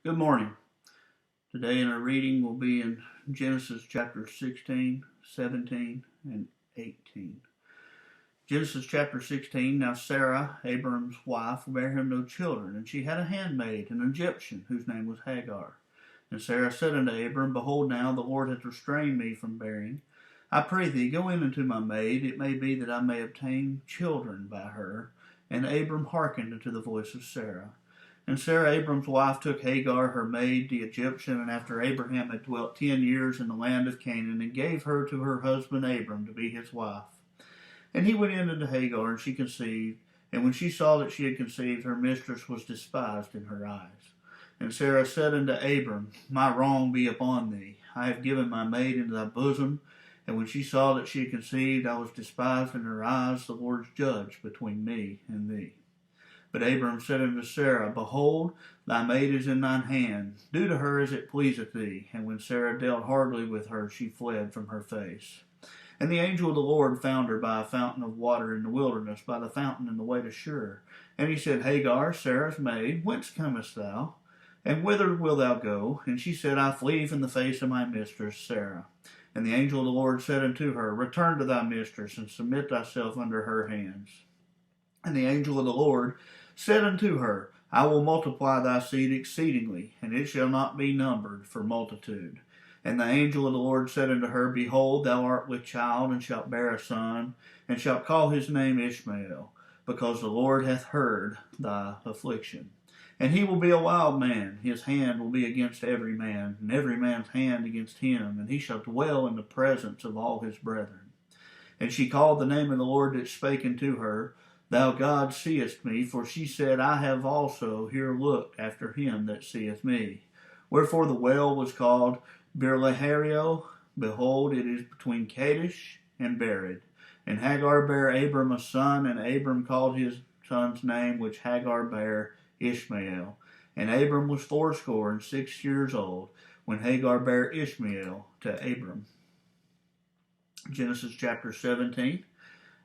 Good morning. Today in our reading will be in Genesis chapter 16, 17, and 18. Genesis chapter 16, Now Sarah, Abram's wife, bare him no children, and she had a handmaid, an Egyptian, whose name was Hagar. And Sarah said unto Abram, Behold, now the Lord hath restrained me from bearing. I pray thee, go in unto my maid, it may be that I may obtain children by her. And Abram hearkened unto the voice of Sarah. And Sarah Abram's wife took Hagar her maid the Egyptian, and after Abraham had dwelt 10 years in the land of Canaan, and gave her to her husband Abram to be his wife. And he went in unto Hagar, and she conceived. And when she saw that she had conceived, her mistress was despised in her eyes. And Sarah said unto Abram, My wrong be upon thee. I have given my maid into thy bosom. And when she saw that she had conceived, I was despised in her eyes. The Lord's judge between me and thee. But Abram said unto Sarah, Behold, thy maid is in thine hand. Do to her as it pleaseth thee. And when Sarah dealt hardly with her, she fled from her face. And the angel of the Lord found her by a fountain of water in the wilderness, by the fountain in the way to Shur. And he said, Hagar, Sarah's maid, whence comest thou? And whither wilt thou go? And she said, I flee from the face of my mistress Sarah. And the angel of the Lord said unto her, Return to thy mistress, and submit thyself under her hands. And the angel of the Lord said unto her, I will multiply thy seed exceedingly, and it shall not be numbered for multitude. And the angel of the Lord said unto her, Behold, thou art with child, and shalt bear a son, and shalt call his name Ishmael, because the Lord hath heard thy affliction. And he will be a wild man, his hand will be against every man, and every man's hand against him, and he shall dwell in the presence of all his brethren. And she called the name of the Lord that spake unto her, Thou God seest me, for she said, I have also here looked after him that seeth me. Wherefore the well was called Beer-lahai-roi. Behold, it is between Kadesh and Bered. And Hagar bare Abram a son, and Abram called his son's name, which Hagar bare, Ishmael. And Abram was 86 years old, when Hagar bare Ishmael to Abram. Genesis chapter 17.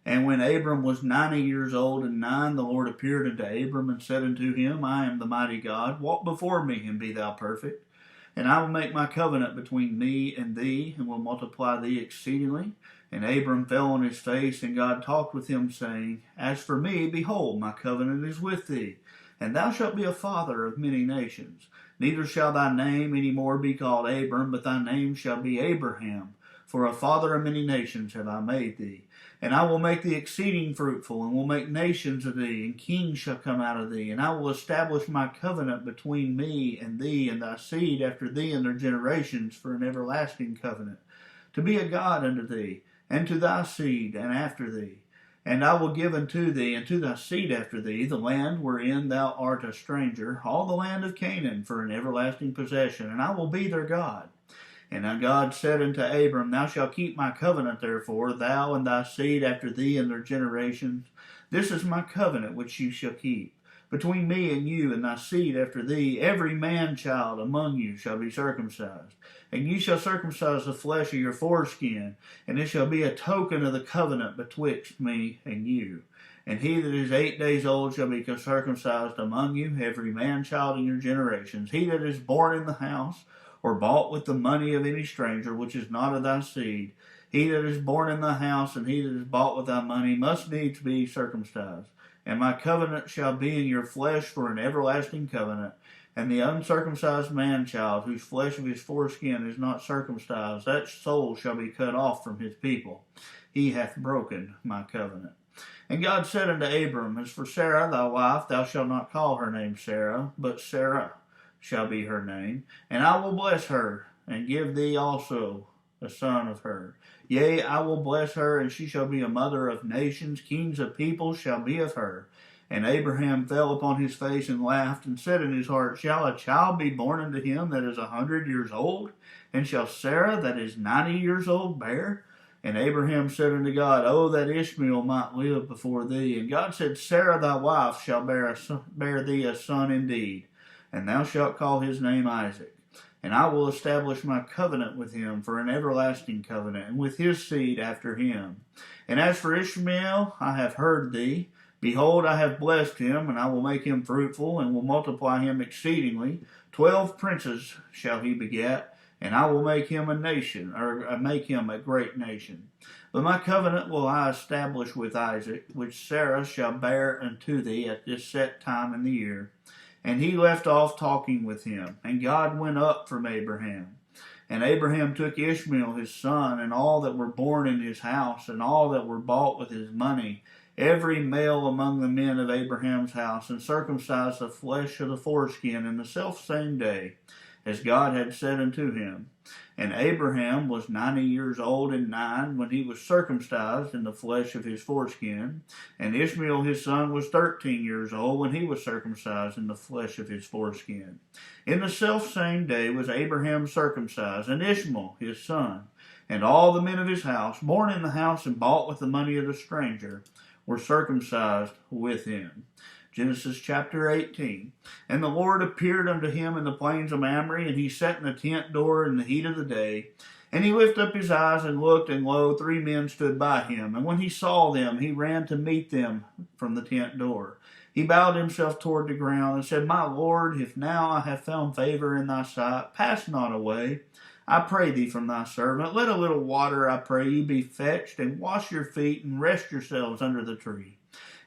And when Abram was 90 years old and 9, the Lord appeared unto Abram and said unto him, I am the mighty God, walk before me and be thou perfect. And I will make my covenant between me and thee, and will multiply thee exceedingly. And Abram fell on his face, and God talked with him, saying, As for me, behold, my covenant is with thee, and thou shalt be a father of many nations. Neither shall thy name any more be called Abram, but thy name shall be Abraham. For a father of many nations have I made thee. And I will make thee exceeding fruitful, and will make nations of thee, and kings shall come out of thee. And I will establish my covenant between me and thee, and thy seed after thee and their generations, for an everlasting covenant, to be a God unto thee, and to thy seed and after thee. And I will give unto thee, and to thy seed after thee, the land wherein thou art a stranger, all the land of Canaan, for an everlasting possession, and I will be their God. And God said unto Abram, Thou shalt keep my covenant, therefore, thou and thy seed after thee and their generations. This is my covenant which you shall keep. Between me and you and thy seed after thee, every man-child among you shall be circumcised. And ye shall circumcise the flesh of your foreskin, and it shall be a token of the covenant betwixt me and you. And he that is 8 days old shall be circumcised among you, every man-child in your generations. He that is born in the house, or bought with the money of any stranger, which is not of thy seed, he that is born in thy house, and he that is bought with thy money, must needs be circumcised. And my covenant shall be in your flesh for an everlasting covenant. And the uncircumcised man-child, whose flesh of his foreskin is not circumcised, that soul shall be cut off from his people. He hath broken my covenant. And God said unto Abram, As for Sarah thy wife, thou shalt not call her name Sarah, but Sarah shall be her name. And I will bless her, and give thee also a son of her. Yea, I will bless her, and she shall be a mother of nations. Kings of peoples shall be of her. And Abraham fell upon his face and laughed, and said in his heart, Shall a child be born unto him that is 100 years old? And shall Sarah that is 90 years old bear? And Abraham said unto God, Oh, that Ishmael might live before thee. And God said, Sarah thy wife shall bear thee a son indeed, and thou shalt call his name Isaac. And I will establish my covenant with him for an everlasting covenant, and with his seed after him. And as for Ishmael, I have heard thee. Behold, I have blessed him, and I will make him fruitful, and will multiply him exceedingly. 12 princes shall he beget, and I will make him a nation, or make him a great nation. But my covenant will I establish with Isaac, which Sarah shall bear unto thee at this set time in the year. And he left off talking with him, and God went up from Abraham. And Abraham took Ishmael his son, and all that were born in his house, and all that were bought with his money, every male among the men of Abraham's house, and circumcised the flesh of the foreskin in the selfsame day, as God had said unto him. And Abraham was 90 years old and 9 when he was circumcised in the flesh of his foreskin. And Ishmael his son was 13 years old when he was circumcised in the flesh of his foreskin. In the selfsame day was Abraham circumcised, and Ishmael his son, and all the men of his house, born in the house and bought with the money of the stranger, were circumcised with him. Genesis chapter 18. And the Lord appeared unto him in the plains of Mamre, and he sat in the tent door in the heat of the day. And he lifted up his eyes and looked, and lo, 3 men stood by him. And when he saw them, he ran to meet them from the tent door. He bowed himself toward the ground, and said, My Lord, if now I have found favor in thy sight, pass not away, I pray thee, from thy servant. Let a little water, I pray you, be fetched, and wash your feet, and rest yourselves under the tree.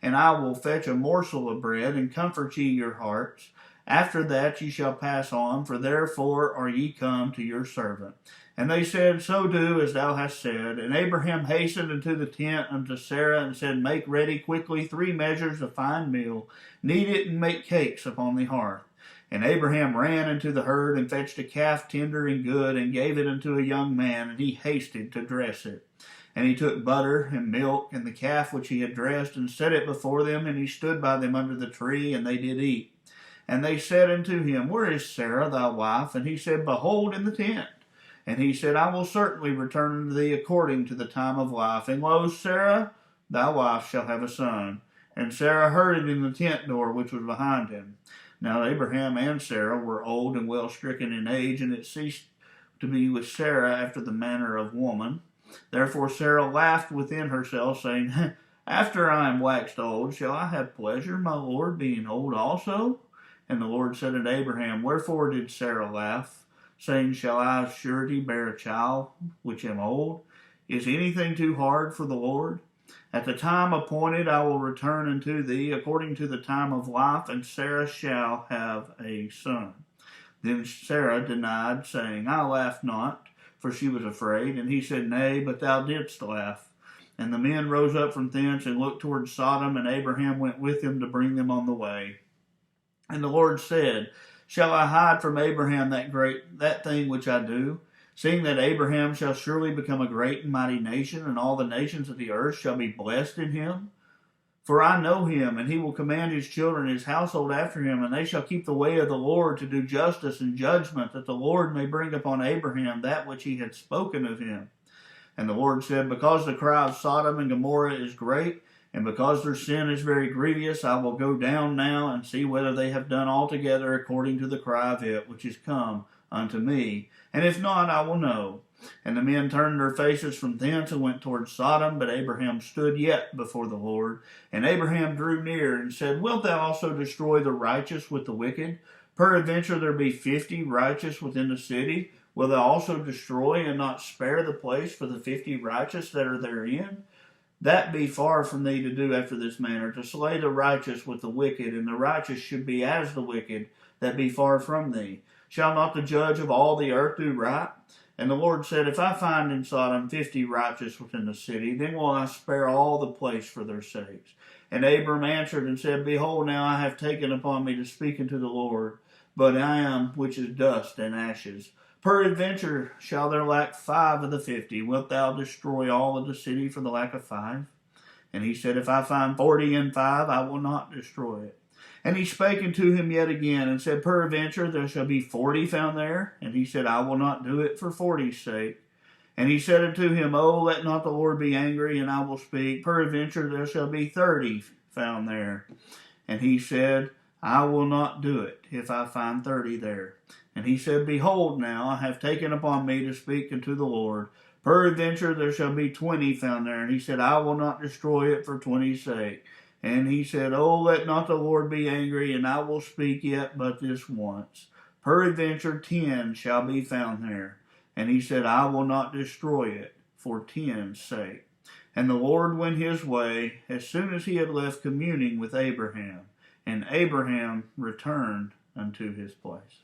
And I will fetch a morsel of bread, and comfort ye your hearts. After that ye shall pass on, for therefore are ye come to your servant. And they said, So do as thou hast said. And Abraham hastened into the tent unto Sarah, and said, Make ready quickly 3 measures of fine meal, knead it, and make cakes upon the hearth. And Abraham ran into the herd, and fetched a calf tender and good, and gave it unto a young man, and he hasted to dress it. And he took butter and milk, and the calf which he had dressed, and set it before them, and he stood by them under the tree, and they did eat. And they said unto him, Where is Sarah thy wife? And he said, Behold, in the tent. And he said, I will certainly return unto thee according to the time of life. And lo, Sarah thy wife shall have a son. And Sarah heard it in the tent door which was behind him. Now Abraham and Sarah were old and well stricken in age, and it ceased to be with Sarah after the manner of woman. Therefore Sarah laughed within herself, saying, After I am waxed old, shall I have pleasure, my Lord, being old also? And the Lord said unto Abraham, Wherefore did Sarah laugh, saying, Shall I of surety bear a child, which am old? Is anything too hard for the Lord? At the time appointed I will return unto thee, according to the time of life, and Sarah shall have a son. Then Sarah denied, saying, I laughed not, for she was afraid. And he said, Nay, but thou didst laugh. And the men rose up from thence, and looked toward Sodom, and Abraham went with them to bring them on the way. And the Lord said, Shall I hide from Abraham that thing which I do? Seeing that Abraham shall surely become a great and mighty nation, and all the nations of the earth shall be blessed in him. For I know him, and he will command his children and his household after him, and they shall keep the way of the Lord to do justice and judgment, that the Lord may bring upon Abraham that which he had spoken of him. And the Lord said, Because the cry of Sodom and Gomorrah is great, and because their sin is very grievous, I will go down now and see whether they have done altogether according to the cry of it which is come unto me. And if not, I will know. And the men turned their faces from thence and went toward Sodom, but Abraham stood yet before the Lord. And Abraham drew near and said, Wilt thou also destroy the righteous with the wicked? Peradventure there be 50 righteous within the city. Will thou also destroy and not spare the place for the 50 righteous that are therein? That be far from thee to do after this manner, to slay the righteous with the wicked, and the righteous should be as the wicked that be far from thee. Shall not the judge of all the earth do right? And the Lord said, If I find in Sodom 50 righteous within the city, then will I spare all the place for their sakes. And Abram answered and said, Behold, now I have taken upon me to speak unto the Lord, but I am which is dust and ashes. Peradventure shall there lack 5 of the 50. Wilt thou destroy all of the city for the lack of 5? And he said, If I find 40 and 5, I will not destroy it. And he spake unto him yet again, and said, Peradventure there shall be 40 found there. And he said, I will not do it for 40's sake. And he said unto him, Oh, let not the Lord be angry, and I will speak. Peradventure there shall be 30 found there. And he said, I will not do it, if I find 30 there. And he said, Behold, now I have taken upon me to speak unto the Lord. Peradventure there shall be 20 found there. And he said, I will not destroy it for 20's sake. And he said, Oh, let not the Lord be angry, and I will speak yet but this once. Peradventure 10 shall be found there. And he said, I will not destroy it for 10's sake. And the Lord went his way as soon as he had left communing with Abraham. And Abraham returned unto his place.